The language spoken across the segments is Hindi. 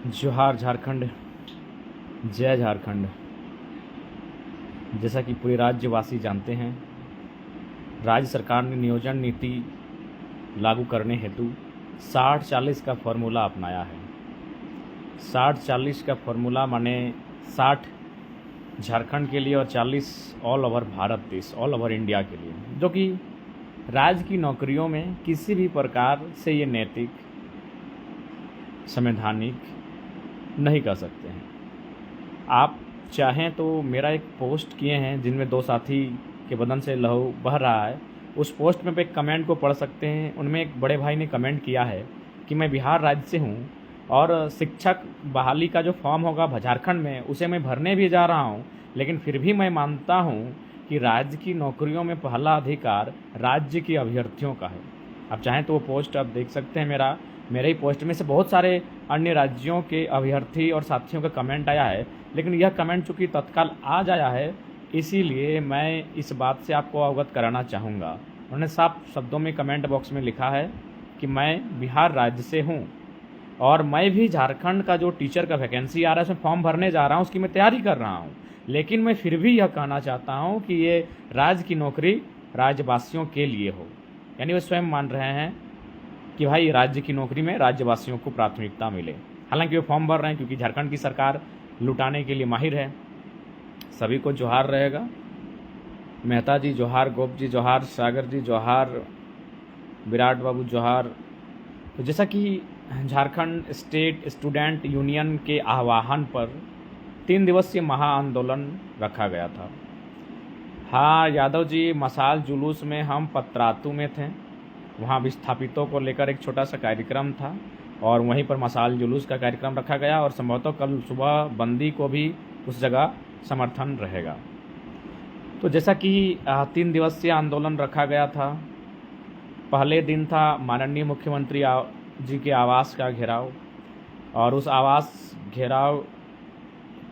जोहार झारखंड, जय झारखंड। जैसा कि पूरे राज्यवासी जानते हैं, राज्य सरकार ने नियोजन नीति लागू करने हेतु 60-40 का फॉर्मूला अपनाया है। 60-40 का फॉर्मूला माने 60 झारखंड के लिए और 40 ऑल ओवर भारत देश, ऑल ओवर इंडिया के लिए, जो कि राज्य की नौकरियों में किसी भी प्रकार से ये नैतिक, संवैधानिक नहीं कर सकते हैं। आप चाहें तो मेरा एक पोस्ट किए हैं जिनमें 2 साथी के बदन से लहू बह रहा है, उस पोस्ट में एक कमेंट को पढ़ सकते हैं। उनमें एक बड़े भाई ने कमेंट किया है कि मैं बिहार राज्य से हूं और शिक्षक बहाली का जो फॉर्म होगा झारखंड में उसे मैं भरने भी जा रहा हूं, लेकिन फिर भी मैं मानता हूं कि राज्य की नौकरियों में पहला अधिकार राज्य के अभ्यर्थियों का है। आप चाहें तो वो पोस्ट आप देख सकते हैं। मेरे ही पोस्ट में से बहुत सारे अन्य राज्यों के अभ्यर्थी और साथियों का कमेंट आया है, लेकिन यह कमेंट चूँकि तत्काल आज आया है, इसीलिए मैं इस बात से आपको अवगत कराना चाहूँगा। उन्होंने साफ शब्दों में कमेंट बॉक्स में लिखा है कि मैं बिहार राज्य से हूँ और मैं भी झारखंड का जो टीचर का वैकेंसी आ रहा है उसमें फॉर्म भरने जा रहा हूँ, उसकी मैं तैयारी कर रहा हूँ, लेकिन मैं फिर भी यह कहना चाहता हूँ कि ये राज्य की नौकरी राज्यवासियों के लिए हो। यानी वे स्वयं मान रहे हैं कि भाई राज्य की नौकरी में राज्यवासियों को प्राथमिकता मिले। हालांकि वे फॉर्म भर रहे हैं क्योंकि झारखंड की सरकार लुटाने के लिए माहिर है। सभी को जोहार रहेगा। मेहता जी जोहार, गोप जी जोहार, सागर जी जोहार, विराट बाबू जोहार। तो जैसा कि झारखंड स्टेट स्टूडेंट यूनियन के आह्वान पर 3 दिवसीय महाआंदोलन रखा गया था। हाँ यादव जी, मशाल जुलूस में हम पतरातू में थे, वहाँ विस्थापितों को लेकर एक छोटा सा कार्यक्रम था और वहीं पर मशाल जुलूस का कार्यक्रम रखा गया और संभवतः कल सुबह बंदी को भी उस जगह समर्थन रहेगा। तो जैसा कि 3 दिवसीय आंदोलन रखा गया था, पहले दिन था माननीय मुख्यमंत्री जी के आवास का घेराव और उस आवास घेराव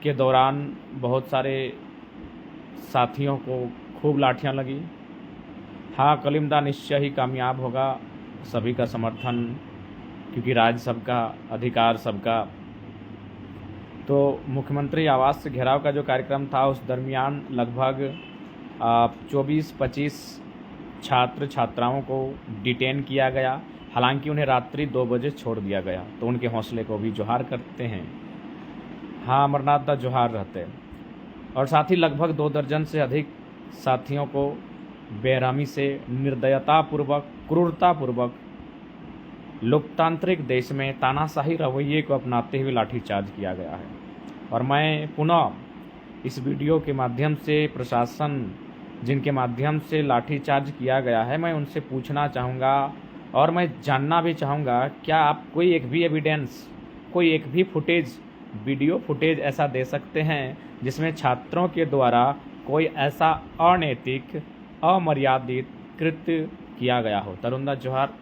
के दौरान बहुत सारे साथियों को खूब लाठियां लगी। हाँ, कलिमदा निश्चय ही कामयाब होगा, सभी का समर्थन, क्योंकि राज्य सबका, अधिकार सबका। तो मुख्यमंत्री आवास से घेराव का जो कार्यक्रम था उस दरमियान लगभग 24-25 छात्र छात्राओं को डिटेन किया गया। हालांकि उन्हें रात्रि 2 बजे छोड़ दिया गया, तो उनके हौसले को भी जोहार करते हैं। हाँ, अमरनाथ दा जोहार रहते। और साथ ही लगभग 2 दर्जन से अधिक साथियों को बेरहमी से, निर्दयतापूर्वक, क्रूरतापूर्वक लोकतांत्रिक देश में तानाशाही रवैये को अपनाते हुए लाठीचार्ज किया गया है। और मैं पुनः इस वीडियो के माध्यम से प्रशासन, जिनके माध्यम से लाठीचार्ज किया गया है, मैं उनसे पूछना चाहूँगा और मैं जानना भी चाहूँगा, क्या आप कोई एक भी एविडेंस, कोई एक भी फुटेज, वीडियो फुटेज ऐसा दे सकते हैं जिसमें छात्रों के द्वारा कोई ऐसा अनैतिक, अमर्यादित कृत्य किया गया हो? तरुणदा जोहार,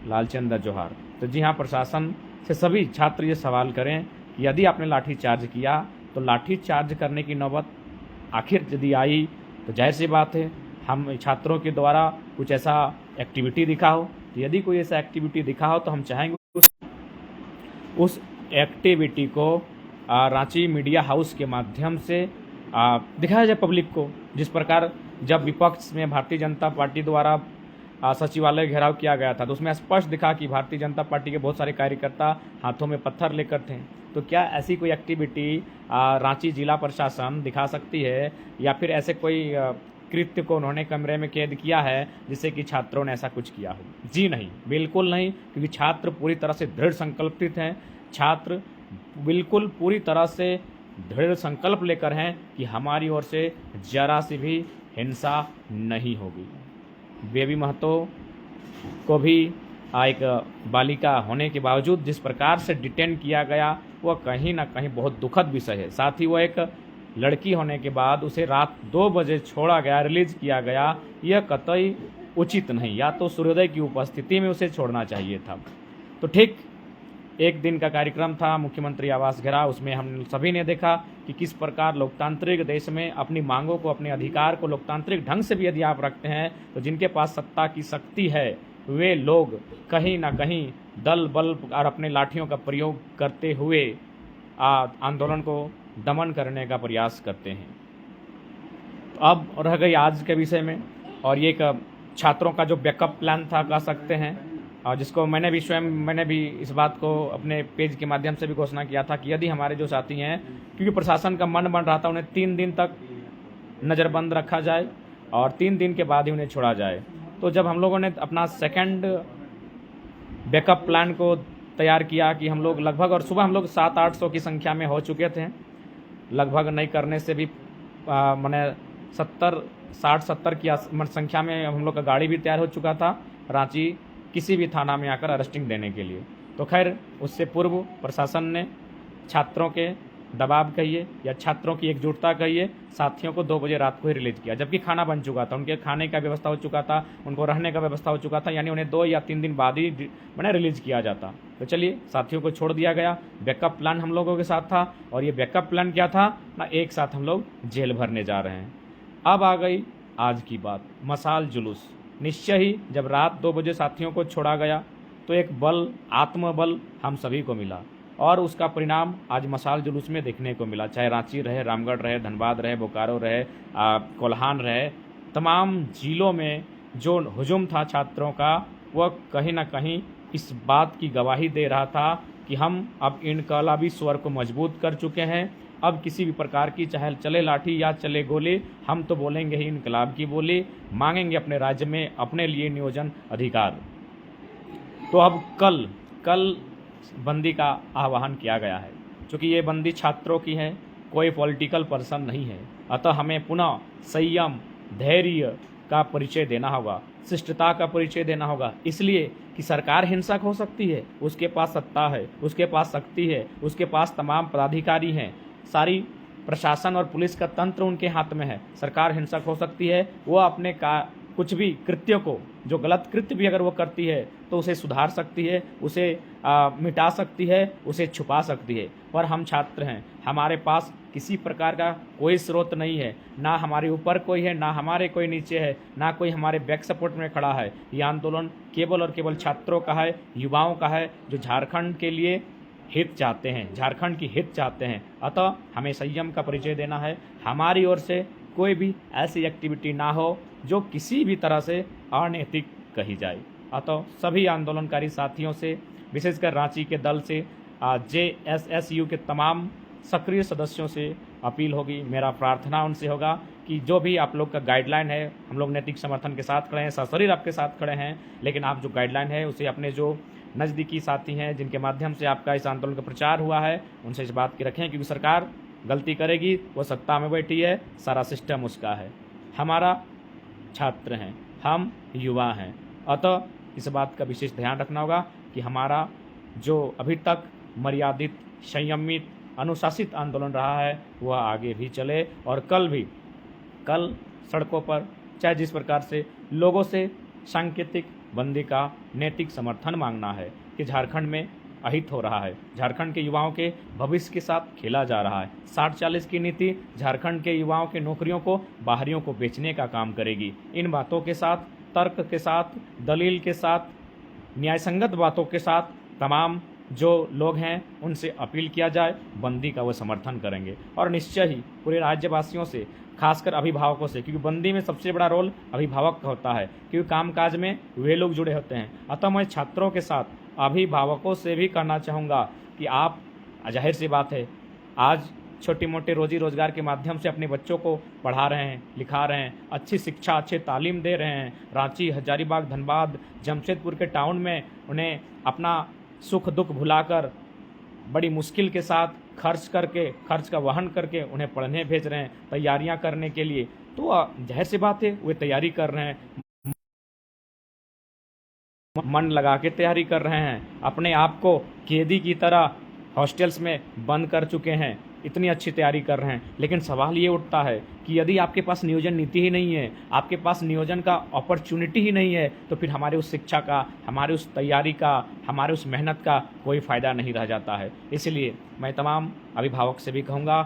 लालचंद जोहार। तो जी हाँ, प्रशासन से सभी छात्र ये सवाल करें कि यदि आपने लाठीचार्ज किया तो लाठीचार्ज करने की नौबत आखिर यदि आई तो जाहिर सी बात है हम छात्रों के द्वारा कुछ ऐसा एक्टिविटी दिखा हो, तो यदि कोई ऐसा एक्टिविटी दिखा हो तो हम चाहेंगे उस एक्टिविटी को रांची मीडिया हाउस के माध्यम से दिखाया जाए पब्लिक को। जिस प्रकार जब विपक्ष में भारतीय जनता पार्टी द्वारा सचिवालय घेराव किया गया था तो उसमें स्पष्ट दिखा कि भारतीय जनता पार्टी के बहुत सारे कार्यकर्ता हाथों में पत्थर लेकर थे। तो क्या ऐसी कोई एक्टिविटी रांची जिला प्रशासन दिखा सकती है या फिर ऐसे कोई कृत्य को उन्होंने कमरे में कैद किया है जिससे कि छात्रों ने ऐसा कुछ किया हो? जी नहीं, बिल्कुल नहीं, क्योंकि छात्र पूरी तरह से दृढ़ संकल्पित हैं। छात्र बिल्कुल पूरी तरह से दृढ़ संकल्प लेकर हैं कि हमारी ओर से जरा सी भी हिंसा नहीं होगी। बेबी महतो को भी एक बालिका होने के बावजूद जिस प्रकार से डिटेन किया गया वह कहीं ना कहीं बहुत दुखद विषय है। साथ ही वो एक लड़की होने के बाद उसे रात 2 बजे छोड़ा गया, रिलीज किया गया, यह कतई उचित नहीं। या तो सूर्योदय की उपस्थिति में उसे छोड़ना चाहिए था। तो ठीक एक दिन का कार्यक्रम था मुख्यमंत्री आवास घेराव, उसमें हम सभी ने देखा कि किस प्रकार लोकतांत्रिक देश में अपनी मांगों को, अपने अधिकार को लोकतांत्रिक ढंग से भी यदि आप रखते हैं तो जिनके पास सत्ता की शक्ति है वे लोग कहीं ना कहीं दल बल और अपने लाठियों का प्रयोग करते हुए आंदोलन को दमन करने का प्रयास करते हैं। तो अब रह गई आज के विषय में, और ये एक छात्रों का जो बैकअप प्लान था कह सकते हैं, और जिसको मैंने भी इस बात को अपने पेज के माध्यम से भी घोषणा किया था कि यदि हमारे जो साथी हैं, क्योंकि प्रशासन का मन बन रहा था उन्हें 3 दिन तक नज़रबंद रखा जाए और 3 दिन के बाद ही उन्हें छोड़ा जाए। तो जब हम लोगों ने अपना सेकंड बैकअप प्लान को तैयार किया कि हम लोग लगभग, और सुबह हम लोग 700-800 की संख्या में हो चुके थे, लगभग नहीं करने से भी मैंने 60-70 की संख्या में हम लोग का गाड़ी भी तैयार हो चुका था रांची किसी भी थाना में आकर अरेस्टिंग देने के लिए। तो खैर उससे पूर्व प्रशासन ने छात्रों के दबाव कहिए या छात्रों की एकजुटता कहिए, साथियों को 2 बजे रात को ही रिलीज किया, जबकि खाना बन चुका था, उनके खाने का व्यवस्था हो चुका था, उनको रहने का व्यवस्था हो चुका था, यानी उन्हें 2 या 3 दिन बाद ही मैंने रिलीज किया जाता। तो चलिए साथियों को छोड़ दिया गया। बैकअप प्लान हम लोगों के साथ था, और ये बैकअप प्लान क्या था ना, एक साथ हम लोग जेल भरने जा रहे हैं। अब आ गई आज की बात, मशाल जुलूस। निश्चय ही जब रात 2 बजे साथियों को छोड़ा गया तो एक बल, आत्मबल हम सभी को मिला, और उसका परिणाम आज मशाल जुलूस में देखने को मिला। चाहे रांची रहे, रामगढ़ रहे, धनबाद रहे, बोकारो रहे, कोल्हान रहे, तमाम जिलों में जो हुजूम था छात्रों का, वह कहीं ना कहीं इस बात की गवाही दे रहा था कि हम अब इनकलाबी स्वर को मजबूत कर चुके हैं। अब किसी भी प्रकार की, चाहे चले लाठी या चले गोली, हम तो बोलेंगे ही इनकलाब की बोली, मांगेंगे अपने राज्य में अपने लिए नियोजन अधिकार। तो अब कल बंदी का आह्वान किया गया है, क्योंकि ये बंदी छात्रों की है, कोई पॉलिटिकल पर्सन नहीं है। अतः हमें पुनः संयम, धैर्य का परिचय देना होगा, शिष्टता का परिचय देना होगा, इसलिए कि सरकार हिंसक हो सकती है, उसके पास सत्ता है, उसके पास शक्ति है, उसके पास तमाम पदाधिकारी हैं, सारी प्रशासन और पुलिस का तंत्र उनके हाथ में है। सरकार हिंसक हो सकती है, वो अपने कुछ भी कृत्यों को, जो गलत कृत्य भी अगर वो करती है तो उसे सुधार सकती है, उसे मिटा सकती है, उसे छुपा सकती है। पर हम छात्र हैं, हमारे पास किसी प्रकार का कोई स्रोत नहीं है, ना हमारे ऊपर कोई है, ना हमारे कोई नीचे है, ना कोई हमारे बैक सपोर्ट में खड़ा है। ये आंदोलन केवल और केवल छात्रों का है, युवाओं का है, जो झारखंड के लिए हित चाहते हैं, झारखंड की हित चाहते हैं। अतः हमें संयम का परिचय देना है। हमारी ओर से कोई भी ऐसी एक्टिविटी ना हो जो किसी भी तरह से अनैतिक कही जाए। अतः सभी आंदोलनकारी साथियों से, विशेषकर रांची के दल से, JSSU के तमाम सक्रिय सदस्यों से अपील होगी, मेरा प्रार्थना उनसे होगा कि जो भी आप लोग का गाइडलाइन है, हम लोग नैतिक समर्थन के साथ खड़े हैं, सशरीर आपके साथ खड़े हैं, लेकिन आप जो गाइडलाइन है उसे अपने जो नज़दीकी साथी हैं जिनके माध्यम से आपका इस आंदोलन का प्रचार हुआ है, उनसे इस बात की रखें, क्योंकि सरकार गलती करेगी, वो सत्ता में बैठी है, सारा सिस्टम उसका है। हमारा छात्र हैं, हम युवा हैं, अतः इस बात का विशेष ध्यान रखना होगा कि हमारा जो अभी तक मर्यादित, संयमित, अनुशासित आंदोलन रहा है वह आगे भी चले, और कल सड़कों पर चाहे जिस प्रकार से लोगों से सांकेतिक बंदी का नैतिक समर्थन मांगना है कि झारखंड में अहित हो रहा है, झारखंड के युवाओं के भविष्य के साथ खेला जा रहा है। 60-40 की नीति झारखंड के युवाओं के नौकरियों को बाहरियों को बेचने का काम करेगी। इन बातों के साथ, तर्क के साथ, दलील के साथ, न्यायसंगत बातों के साथ तमाम जो लोग हैं उनसे अपील किया जाए, बंदी का वो समर्थन करेंगे। और निश्चय ही पूरे राज्यवासियों से, खासकर अभिभावकों से, क्योंकि बंदी में सबसे बड़ा रोल अभिभावक का होता है, क्योंकि कामकाज में वे लोग जुड़े होते हैं। अतः मैं छात्रों के साथ अभिभावकों से भी कहना चाहूँगा कि आप, जाहिर सी बात है, आज छोटी मोटी रोजी रोजगार के माध्यम से अपने बच्चों को पढ़ा रहे हैं, लिखा रहे हैं, अच्छी शिक्षा, अच्छी तालीम दे रहे हैं। रांची, हजारीबाग, धनबाद, जमशेदपुर के टाउन में उन्हें अपना सुख दुख भुलाकर बड़ी मुश्किल के साथ खर्च का वहन करके उन्हें पढ़ने भेज रहे हैं, तैयारियां करने के लिए। तो जाहिर सी बात है वे तैयारी कर रहे हैं, मन लगा के तैयारी कर रहे हैं, अपने आप को कैदी की तरह हॉस्टल्स में बंद कर चुके हैं, इतनी अच्छी तैयारी कर रहे हैं। लेकिन सवाल ये उठता है कि यदि आपके पास नियोजन नीति ही नहीं है, आपके पास नियोजन का अपॉर्चुनिटी ही नहीं है, तो फिर हमारे उस शिक्षा का, हमारे उस तैयारी का, हमारे उस मेहनत का कोई फ़ायदा नहीं रह जाता है। इसलिए मैं तमाम अभिभावक से भी कहूँगा,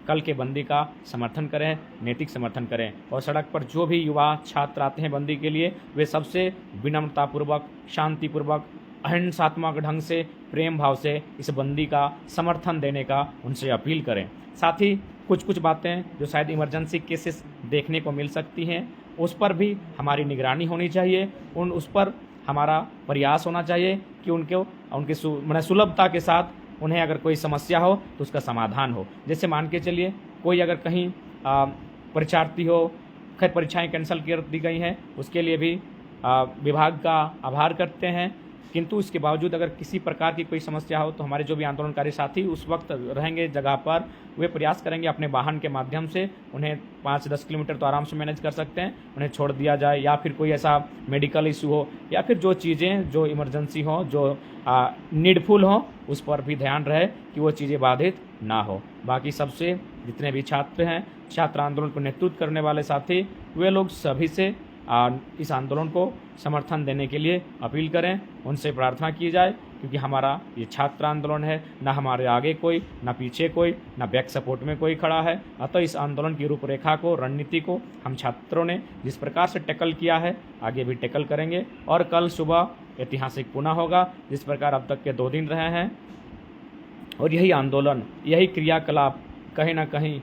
कल के बंदी का समर्थन करें, नैतिक समर्थन करें। और सड़क पर जो भी युवा छात्र आते हैं बंदी के लिए, वे सबसे विनम्रतापूर्वक, शांतिपूर्वक अहिंसात्मक ढंग से, प्रेम भाव से इस बंदी का समर्थन देने का उनसे अपील करें। साथ ही कुछ कुछ बातें जो शायद इमरजेंसी केसेस देखने को मिल सकती हैं, उस पर भी हमारी निगरानी होनी चाहिए। उस पर हमारा प्रयास होना चाहिए कि उनके सुलभता के साथ उन्हें अगर कोई समस्या हो तो उसका समाधान हो। जैसे मान के चलिए कोई अगर कहीं परीक्षार्थी हो, खैर परीक्षाएं कैंसिल कर दी गई हैं, उसके लिए भी विभाग का आभार करते हैं। किंतु इसके बावजूद अगर किसी प्रकार की कोई समस्या हो तो हमारे जो भी आंदोलनकारी साथी उस वक्त रहेंगे जगह पर, वे प्रयास करेंगे अपने वाहन के माध्यम से उन्हें 5-10 किलोमीटर तो आराम से मैनेज कर सकते हैं, उन्हें छोड़ दिया जाए। या फिर कोई ऐसा मेडिकल इशू हो या फिर जो चीज़ें जो इमरजेंसी हो, जो नीडफुल हो, उस पर भी ध्यान रहे कि वो चीज़ें बाधित ना हो। बाकी सबसे जितने भी छात्र हैं, छात्र आंदोलन को नेतृत्व करने वाले साथी, वे लोग सभी से इस आंदोलन को समर्थन देने के लिए अपील करें, उनसे प्रार्थना की जाए, क्योंकि हमारा ये छात्र आंदोलन है, ना हमारे आगे कोई, ना पीछे कोई, ना बैक सपोर्ट में कोई खड़ा है। अतः इस आंदोलन की रूपरेखा को, रणनीति को हम छात्रों ने जिस प्रकार से टैकल किया है, आगे भी टैकल करेंगे। और कल सुबह ऐतिहासिक पुनः होगा, जिस प्रकार अब तक के 2 दिन रहे हैं। और यही आंदोलन, यही क्रियाकलाप कहीं ना कहीं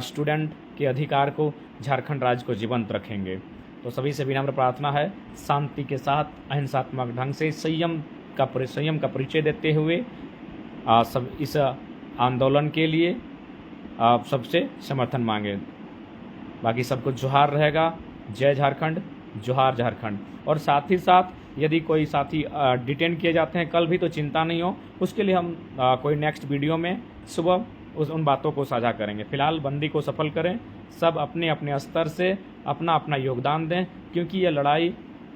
स्टूडेंट के अधिकार को, झारखंड राज्य को जीवंत रखेंगे। तो सभी से विनम्र प्रार्थना है, शांति के साथ अहिंसात्मक ढंग से संयम का परिचय देते हुए सब इस आंदोलन के लिए सबसे समर्थन मांगे। बाकी सबको जोहार रहेगा। जय झारखंड, जोहार झारखंड। और साथ ही साथ यदि कोई साथी डिटेन किए जाते हैं कल भी, तो चिंता नहीं हो, उसके लिए हम कोई नेक्स्ट वीडियो में सुबह उन बातों को साझा करेंगे। फिलहाल बंदी को सफल करें, सब अपने अपने स्तर से अपना अपना योगदान दें, क्योंकि ये लड़ाई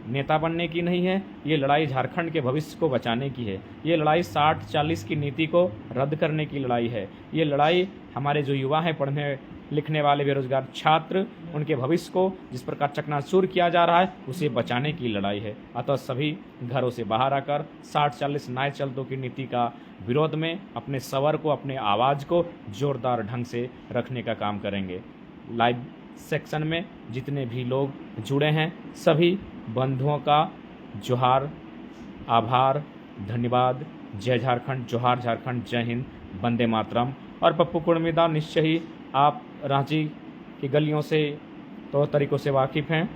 नेता बनने की नहीं है, ये लड़ाई झारखंड के भविष्य को बचाने की है। ये लड़ाई 60-40 की नीति को रद्द करने की लड़ाई है। ये लड़ाई हमारे जो युवा हैं, पढ़ने लिखने वाले बेरोजगार छात्र, उनके भविष्य को जिस प्रकार चकनाचूर किया जा रहा है, उसे बचाने की लड़ाई है। अतः सभी घरों से बाहर आकर 60-40 नए चलतों की नीति का विरोध में अपने स्वर को, अपने आवाज़ को जोरदार ढंग से रखने का काम करेंगे। लाइव सेक्शन में जितने भी लोग जुड़े हैं, सभी बंधुओं का जोहार, आभार, धन्यवाद। जय झारखंड, जोहार झारखंड, जय हिंद, वंदे मातरम। और पप्पू कुर्मिदा, निश्चय ही आप रांची की गलियों से तौर तरीक़ों से वाकिफ़ हैं।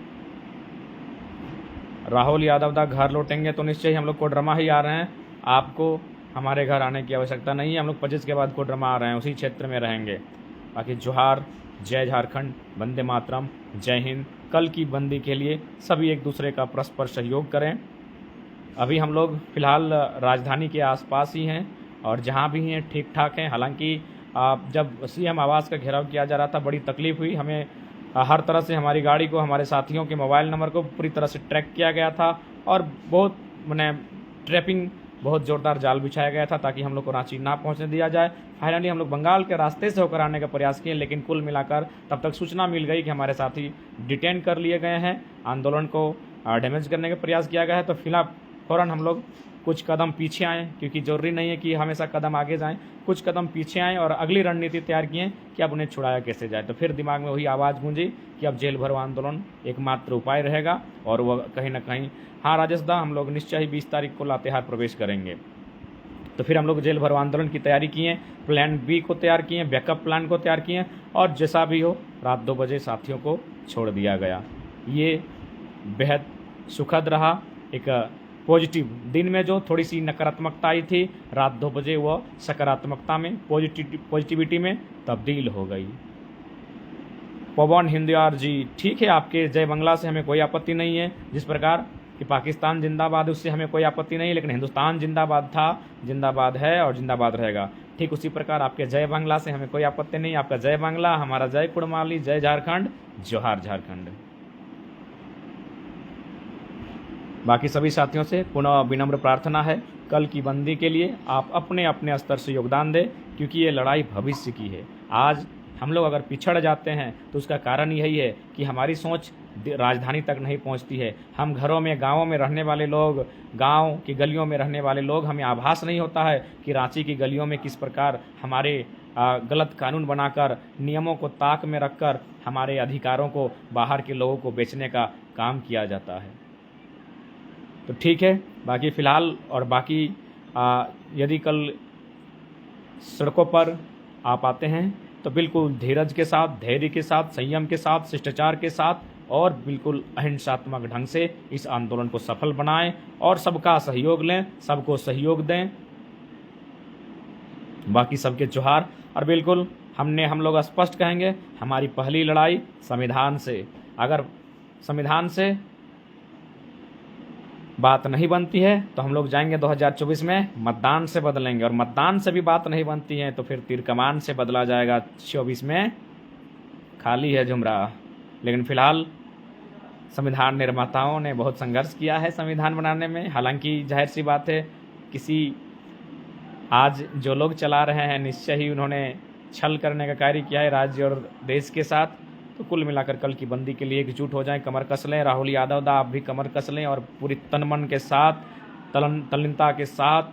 राहुल यादव दा घर लौटेंगे तो निश्चय ही हम लोग कोडरमा ही आ रहे हैं, आपको हमारे घर आने की आवश्यकता नहीं है। हम लोग 25 के बाद कोडरमा आ रहे हैं, उसी क्षेत्र में रहेंगे। बाकी जोहार, जय झारखंड, वंदे मातरम, जय हिंद। कल की बंदी के लिए सभी एक दूसरे का परस्पर सहयोग करें। अभी हम लोग फ़िलहाल राजधानी के आसपास ही हैं और जहाँ भी हैं ठीक ठाक हैं। हालांकि जब सीएम आवास का घेराव किया जा रहा था, बड़ी तकलीफ़ हुई हमें। हर तरह से हमारी गाड़ी को, हमारे साथियों के मोबाइल नंबर को पूरी तरह से ट्रैक किया गया था और बहुत ट्रैपिंग, बहुत ज़ोरदार जाल बिछाया गया था ताकि हम लोग को रांची ना पहुंचने दिया जाए। फाइनली हम लोग बंगाल के रास्ते से होकर आने का प्रयास किए, लेकिन कुल मिलाकर तब तक सूचना मिल गई कि हमारे साथी डिटेन कर लिए गए हैं, आंदोलन को डैमेज करने का प्रयास किया गया है। तो फिलहाल फ़ौरन हम लोग कुछ कदम पीछे आएँ, क्योंकि ज़रूरी नहीं है कि हमेशा कदम आगे जाएँ, कुछ कदम पीछे आएँ और अगली रणनीति तैयार किए कि अब उन्हें छुड़ाया कैसे जाए। तो फिर दिमाग में वही आवाज़ गूंजी कि अब जेल भरो आंदोलन एकमात्र उपाय रहेगा। और वह कहीं ना कहीं, हाँ राजेश दा, हम लोग निश्चय ही 20 तारीख को लातेहार प्रवेश करेंगे। तो फिर हम लोग जेल भरो आंदोलन की तैयारी किए, प्लान बी को तैयार किए, बैकअप प्लान को तैयार किए, और जैसा भी हो रात 2 बजे साथियों को छोड़ दिया गया। ये बेहद सुखद रहा। एक पॉजिटिव दिन में जो थोड़ी सी नकारात्मकता आई थी, रात 2 बजे वह सकारात्मकता में, पॉजिटिविटी में तब्दील हो गई। पवन हिंदुयार जी, ठीक है, आपके जय बंगला से हमें कोई आपत्ति नहीं है। जिस प्रकार कि पाकिस्तान जिंदाबाद, उससे हमें कोई आपत्ति नहीं, लेकिन हिंदुस्तान जिंदाबाद था, जिंदाबाद है और जिंदाबाद रहेगा। ठीक उसी प्रकार आपके जय बांग्ला से हमें कोई आपत्ति नहीं। आपका जय बांग्ला, हमारा जय कुड़माली, जय झारखंड, जोहार झारखंड। बाकी सभी साथियों से पुनः विनम्र प्रार्थना है, कल की बंदी के लिए आप अपने अपने स्तर से योगदान दें, क्योंकि ये लड़ाई भविष्य की है। आज हम लोग अगर पिछड़ जाते हैं तो उसका कारण यही है कि हमारी सोच राजधानी तक नहीं पहुंचती है। हम घरों में, गांवों में रहने वाले लोग, गांव की गलियों में रहने वाले लोग, हमें आभास नहीं होता है कि रांची की गलियों में किस प्रकार हमारे गलत कानून बनाकर, नियमों को ताक में रखकर हमारे अधिकारों को बाहर के लोगों को बेचने का काम किया जाता है। तो ठीक है। बाकी फ़िलहाल और बाकी यदि कल सड़कों पर आप आते हैं तो बिल्कुल धीरज के साथ, धैर्य के साथ, संयम के साथ, शिष्टाचार के साथ और बिल्कुल अहिंसात्मक ढंग से इस आंदोलन को सफल बनाएं और सबका सहयोग लें, सबको सहयोग दें। बाकी सबके जोहार। और बिल्कुल हम लोग स्पष्ट कहेंगे, हमारी पहली लड़ाई संविधान से। अगर संविधान से बात नहीं बनती है तो हम लोग जाएंगे 2024 में मतदान से बदलेंगे, और मतदान से भी बात नहीं बनती है तो फिर तीर कमान से बदला जाएगा 24 में। खाली है जुमरा। लेकिन फिलहाल संविधान निर्माताओं ने बहुत संघर्ष किया है संविधान बनाने में। हालांकि जाहिर सी बात है, आज जो लोग चला रहे हैं निश्चय ही उन्होंने छल करने का कार्य किया है राज्य और देश के साथ। तो कुल मिलाकर कल की बंदी के लिए एकजुट हो जाएं, कमर कस लें। राहुल यादव दा आप भी कमर कस लें और पूरी तन मन के साथ, तल्लीनता के साथ,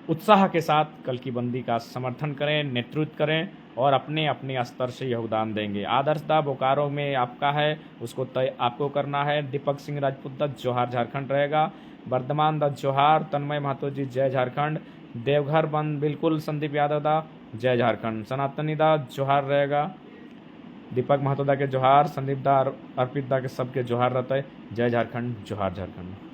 उत्साह के साथ कल की बंदी का समर्थन करें, नेतृत्व करें और अपने अपने स्तर से योगदान देंगे। आदर्श दा बोकारो में आपका है, उसको तय आपको करना है। दीपक सिंह राजपूत दा जोहार झारखंड रहेगा। वर्धमान दा जोहार। तन्मय महतो जी जय झारखंड। देवघर बंद बिल्कुल। संदीप यादव दा जय झारखंड। सनातनी दा जोहार रहेगा। दीपक महतो दा के जोहार। संदीप दा, अर्पित दा के सबके जोहार रहते। जय झारखंड, जोहार झारखंड।